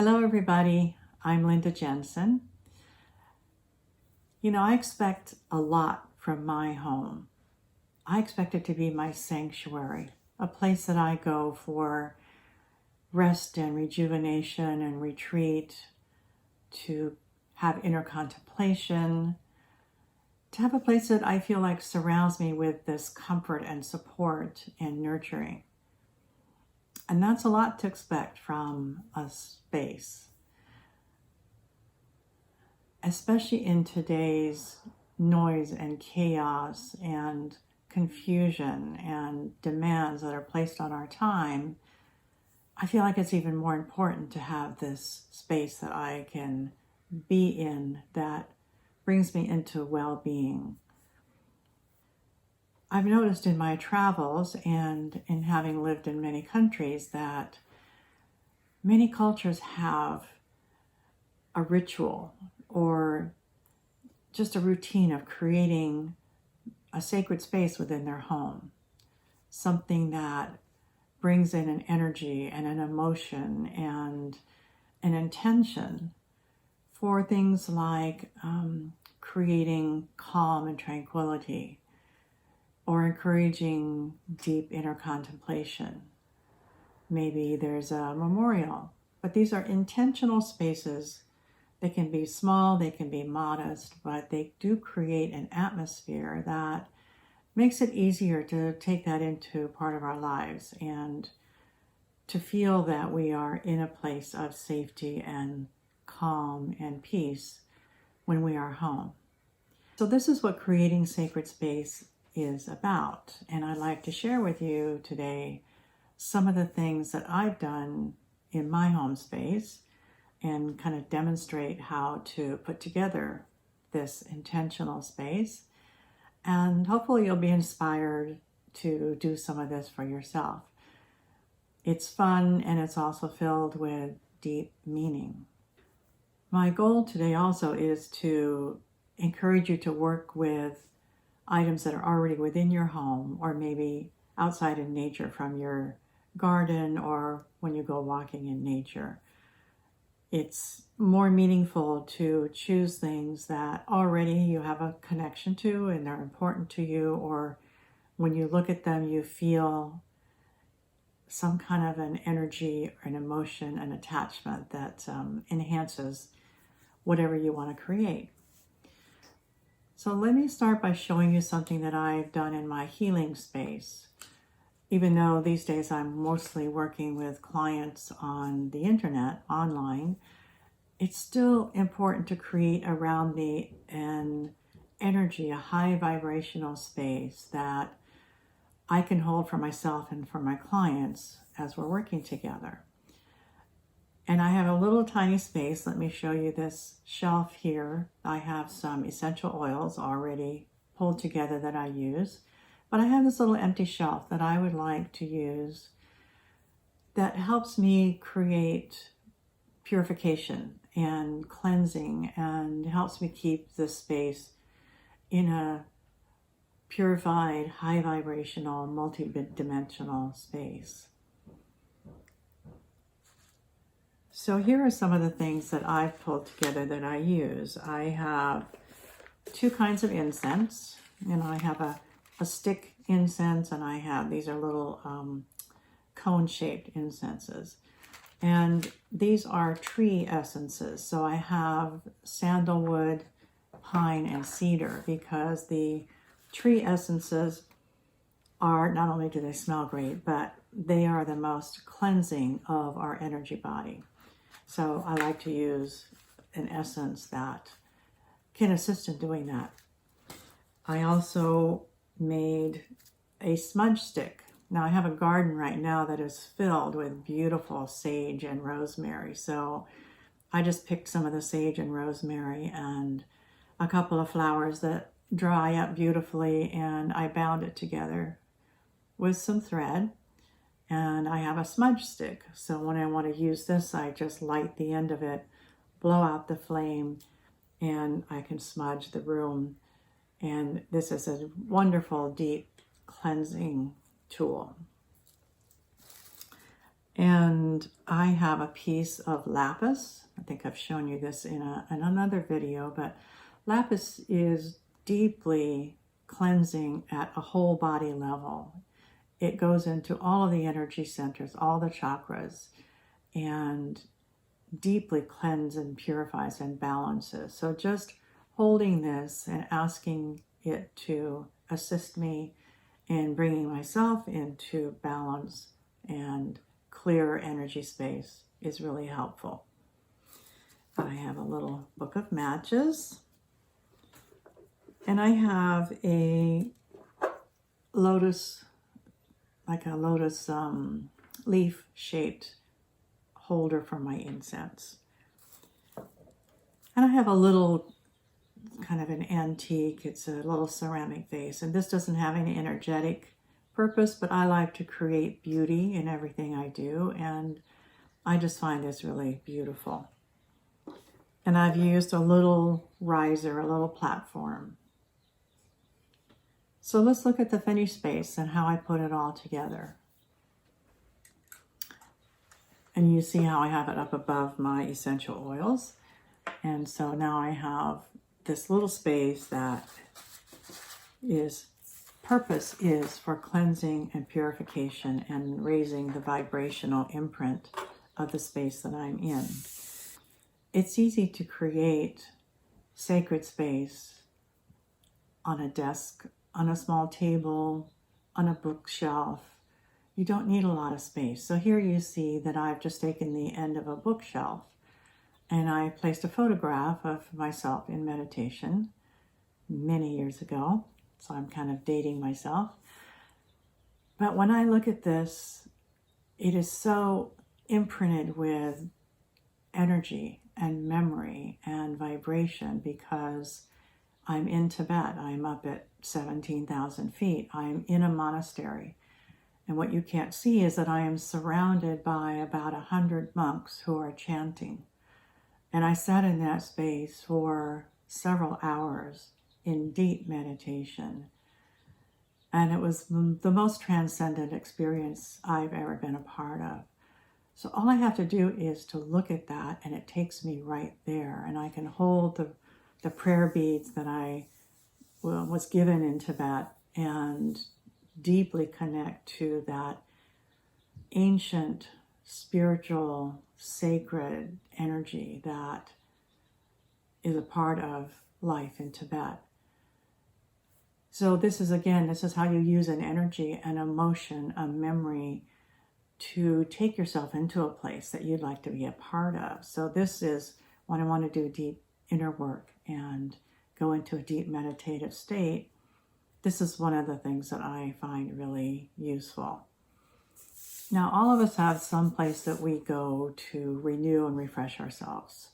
Hello, everybody. I'm Linda Jensen. I expect a lot from my home. I expect it to be my sanctuary, a place that I go for rest and rejuvenation and retreat, to have inner contemplation, to have a place that I feel like surrounds me with this comfort and support and nurturing. And that's a lot to expect from a space, especially in today's noise and chaos and confusion and demands that are placed on our time. I feel like it's even more important to have this space that I can be in that brings me into well-being. I've noticed in my travels and in having lived in many countries that many cultures have a ritual or just a routine of creating a sacred space within their home, something that brings in an energy and an emotion and an intention for things like creating calm and tranquility, or encouraging deep inner contemplation. Maybe there's a memorial, but these are intentional spaces. They can be small, they can be modest, but they do create an atmosphere that makes it easier to take that into part of our lives and to feel that we are in a place of safety and calm and peace when we are home. So this is what creating sacred space is about. And I'd like to share with you today some of the things that I've done in my home space and kind of demonstrate how to put together this intentional space. And hopefully you'll be inspired to do some of this for yourself. It's fun and it's also filled with deep meaning. My goal today also is to encourage you to work with items that are already within your home, or maybe outside in nature from your garden or when you go walking in nature. It's more meaningful to choose things that already you have a connection to and they're important to you, or when you look at them, you feel some kind of an energy or an emotion, an attachment that enhances whatever you want to create. So let me start by showing you something that I've done in my healing space. Even though these days I'm mostly working with clients on the internet, online, it's still important to create around me an energy, a high vibrational space that I can hold for myself and for my clients as we're working together. And I have a little tiny space. Let me show you this shelf here. I have some essential oils already pulled together that I use. But I have this little empty shelf that I would like to use that helps me create purification and cleansing and helps me keep this space in a purified, high vibrational, multi-dimensional space. So here are some of the things that I've pulled together that I use. I have two kinds of incense, and I have a stick incense, and I have, these are little cone-shaped incenses. And these are tree essences. So I have sandalwood, pine, and cedar, because the tree essences are, not only do they smell great, but they are the most cleansing of our energy body. So I like to use an essence that can assist in doing that. I also made a smudge stick. Now I have a garden right now that is filled with beautiful sage and rosemary. So I just picked some of the sage and rosemary and a couple of flowers that dry up beautifully, and I bound it together with some thread. And I have a smudge stick. So when I want to use this, I just light the end of it, blow out the flame, and I can smudge the room. And this is a wonderful, deep cleansing tool. And I have a piece of lapis. I think I've shown you this in another video, but lapis is deeply cleansing at a whole body level. It goes into all of the energy centers, all the chakras, and deeply cleanses and purifies and balances. So just holding this and asking it to assist me in bringing myself into balance and clear energy space is really helpful. I have a little book of matches, and I have a lotus, like a lotus leaf shaped holder for my incense. And I have a little kind of an antique, it's a little ceramic vase, and this doesn't have any energetic purpose, but I like to create beauty in everything I do, and I just find this really beautiful. And I've used a little riser, a little platform. So let's look at the finished space and how I put it all together. And you see how I have it up above my essential oils. And so now I have this little space that purpose is for cleansing and purification and raising the vibrational imprint of the space that I'm in. It's easy to create sacred space on a desk, on a small table, on a bookshelf. You don't need a lot of space. So here you see that I've just taken the end of a bookshelf and I placed a photograph of myself in meditation many years ago. So I'm kind of dating myself. But when I look at this, it is so imprinted with energy and memory and vibration because I'm in Tibet. I'm up at 17,000 feet. I'm in a monastery. And what you can't see is that I am surrounded by about 100 monks who are chanting. And I sat in that space for several hours in deep meditation. And it was the most transcendent experience I've ever been a part of. So all I have to do is to look at that, and it takes me right there. And I can hold the prayer beads that I was given in Tibet and deeply connect to that ancient, spiritual, sacred energy that is a part of life in Tibet. So this is how you use an energy, an emotion, a memory to take yourself into a place that you'd like to be a part of. So this is when I want to do deep inner work and go into a deep meditative state. This is one of the things that I find really useful. Now, all of us have some place that we go to renew and refresh ourselves.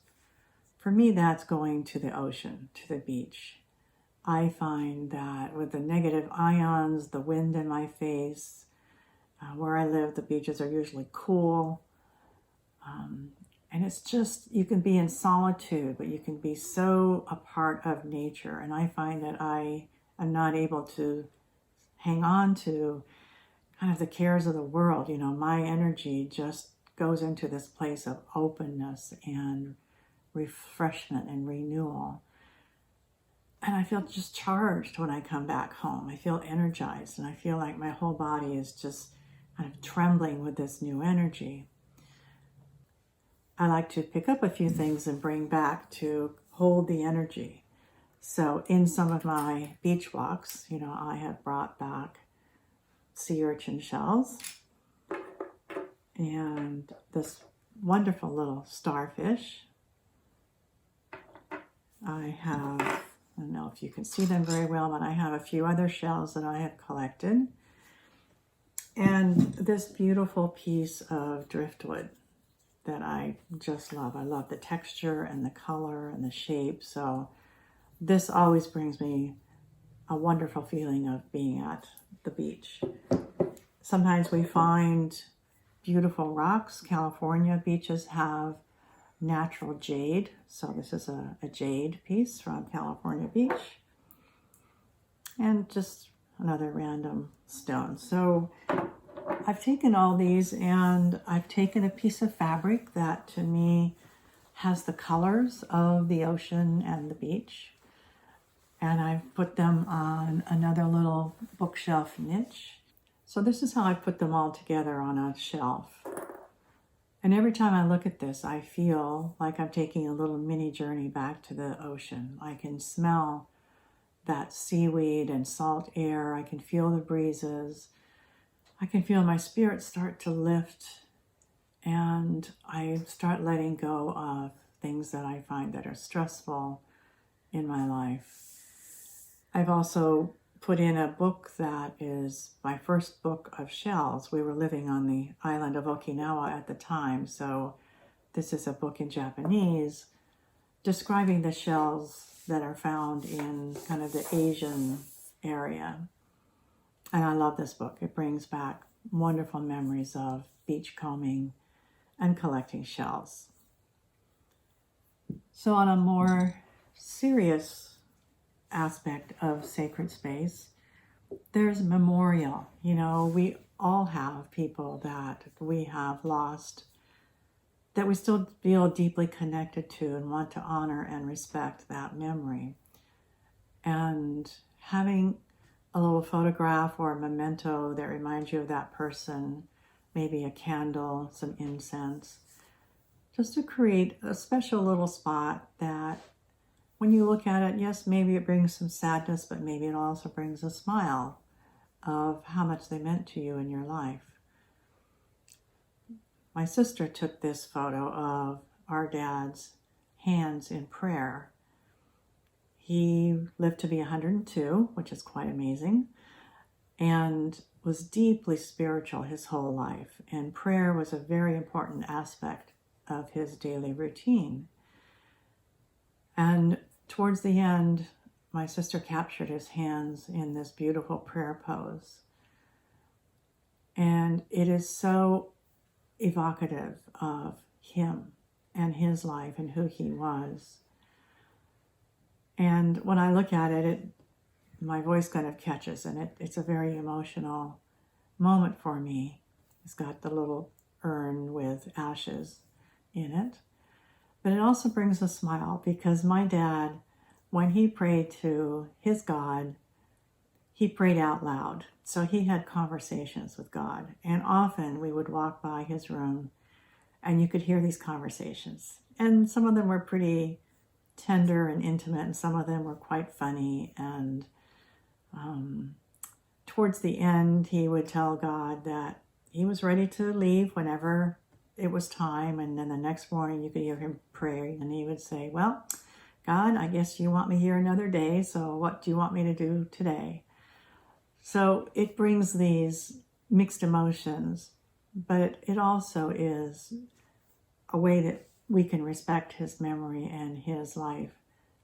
For me, that's going to the ocean, to the beach. I find that with the negative ions, the wind in my face, where I live, the beaches are usually cool. And it's just, you can be in solitude, but you can be so a part of nature. And I find that I am not able to hang on to kind of the cares of the world. You know, my energy just goes into this place of openness and refreshment and renewal. And I feel just charged when I come back home. I feel energized, and I feel like my whole body is just kind of trembling with this new energy. I like to pick up a few things and bring back to hold the energy. So in some of my beach walks, you know, I have brought back sea urchin shells and this wonderful little starfish. I don't know if you can see them very well, but I have a few other shells that I have collected. And this beautiful piece of driftwood that I just love. I love the texture and the color and the shape. So this always brings me a wonderful feeling of being at the beach. Sometimes we find beautiful rocks. California beaches have natural jade. So this is a jade piece from California Beach. And just another random stone. So I've taken all these and I've taken a piece of fabric that to me has the colors of the ocean and the beach, and I've put them on another little bookshelf niche. So this is how I put them all together on a shelf. And every time I look at this, I feel like I'm taking a little mini journey back to the ocean. I can smell that seaweed and salt air. I can feel the breezes. I can feel my spirit start to lift, and I start letting go of things that I find that are stressful in my life. I've also put in a book that is my first book of shells. We were living on the island of Okinawa at the time, so this is a book in Japanese describing the shells that are found in kind of the Asian area. And I love this book. It brings back wonderful memories of beachcombing and collecting shells. So on a more serious aspect of sacred space, there's memorial. You know, we all have people that we have lost that we still feel deeply connected to and want to honor and respect that memory. And having a little photograph or a memento that reminds you of that person, maybe a candle, some incense, just to create a special little spot that when you look at it, yes, maybe it brings some sadness, but maybe it also brings a smile of how much they meant to you in your life. My sister took this photo of our dad's hands in prayer. He lived to be 102, which is quite amazing, and was deeply spiritual his whole life. And prayer was a very important aspect of his daily routine. And towards the end, my sister captured his hands in this beautiful prayer pose. And it is so evocative of him and his life and who he was. And when I look at it, my voice kind of catches, and it's a very emotional moment for me. It's got the little urn with ashes in it. But it also brings a smile because my dad, when he prayed to his God, he prayed out loud. So he had conversations with God. And often we would walk by his room and you could hear these conversations. And some of them were pretty tender and intimate, and some of them were quite funny. And towards the end, he would tell God that he was ready to leave whenever it was time. And then the next morning you could hear him pray, and he would say, well, God, I guess you want me here another day, so what do you want me to do today? So it brings these mixed emotions, but it also is a way that we can respect his memory and his life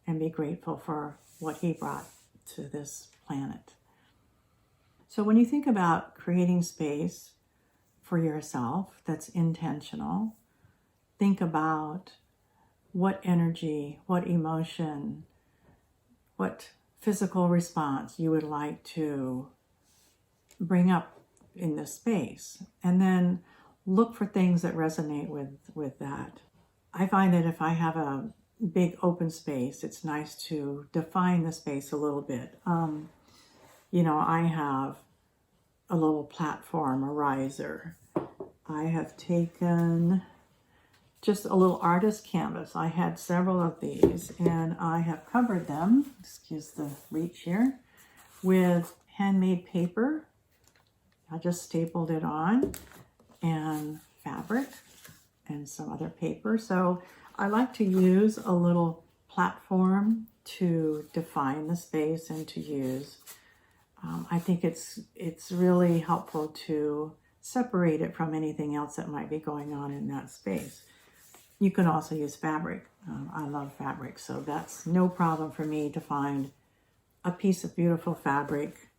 and be grateful for what he brought to this planet. So when you think about creating space for yourself that's intentional, think about what energy, what emotion, what physical response you would like to bring up in this space. And then look for things that resonate with that. I find that if I have a big open space, it's nice to define the space a little bit. I have a little platform, a riser. I have taken just a little artist canvas. I had several of these, and I have covered them, excuse the reach here, with handmade paper. I just stapled it on, and fabric and some other paper. So I like to use a little platform to define the space and to use. I think it's really helpful to separate it from anything else that might be going on in that space. You can also use fabric. I love fabric, so that's no problem for me to find a piece of beautiful fabric.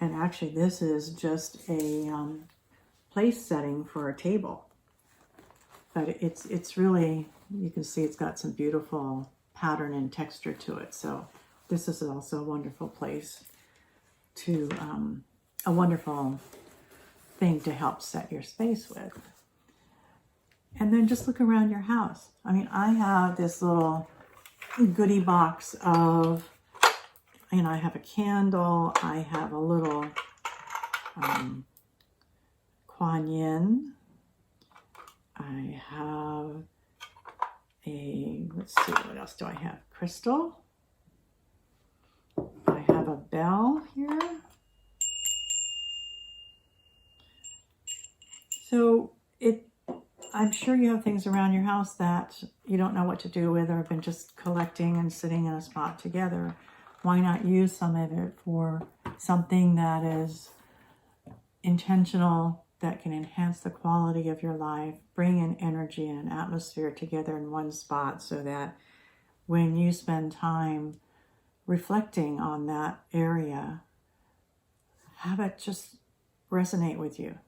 And actually, this is just a place setting for a table. But it's really, you can see it's got some beautiful pattern and texture to it. So this is also a wonderful place to, a wonderful thing to help set your space with. And then just look around your house. I mean, I have this little goodie box of, and I have a candle, I have a little Kuan Yin, I have a, let's see, what else do I have? Crystal. I have a bell here. So I'm sure you have things around your house that you don't know what to do with or have been just collecting and sitting in a spot together. Why not use some of it for something that is intentional, that can enhance the quality of your life, bring an energy and an atmosphere together in one spot, so that when you spend time reflecting on that area, have it just resonate with you.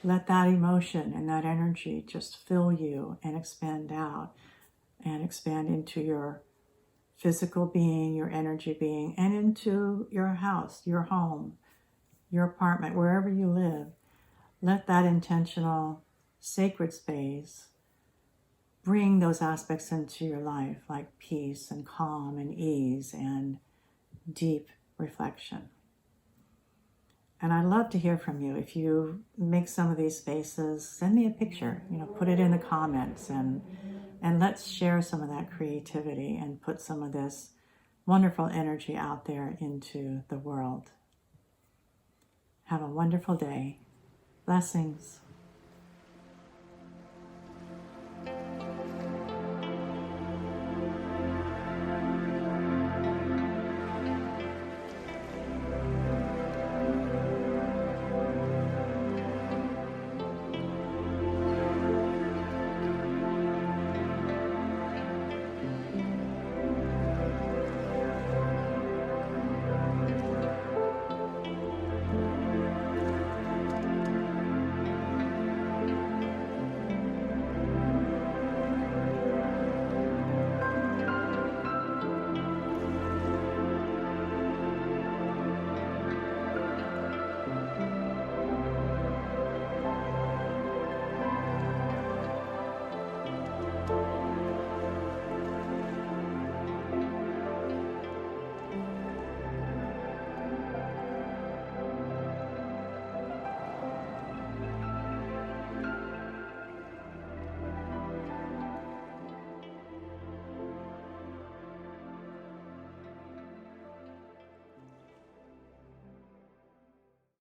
Let that emotion and that energy just fill you and expand out and expand into your physical being, your energy being, and into your house, your home, your apartment, wherever you live. Let that intentional, sacred space bring those aspects into your life, like peace and calm and ease and deep reflection. And I'd love to hear from you. If you make some of these spaces, send me a picture, put it in the comments, and let's share some of that creativity and put some of this wonderful energy out there into the world. Have a wonderful day. Blessings.